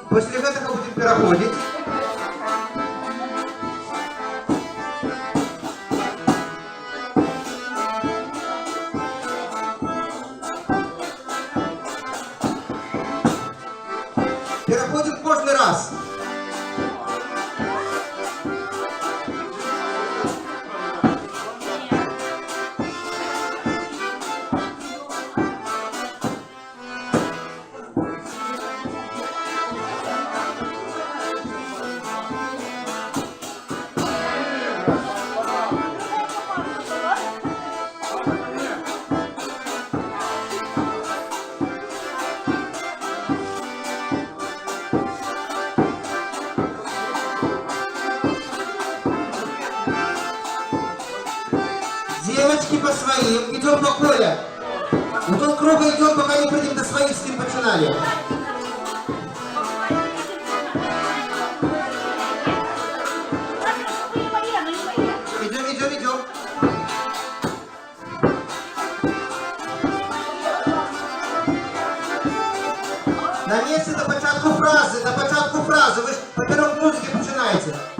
После этого будем переходить. Переходим кожний раз. Девочки по своим. Идем по Коля. Вдоль круга идем, пока не придем до своих, с кем починали. Идем. На месте до початку фрази. Ви ж поперек музики починаєте.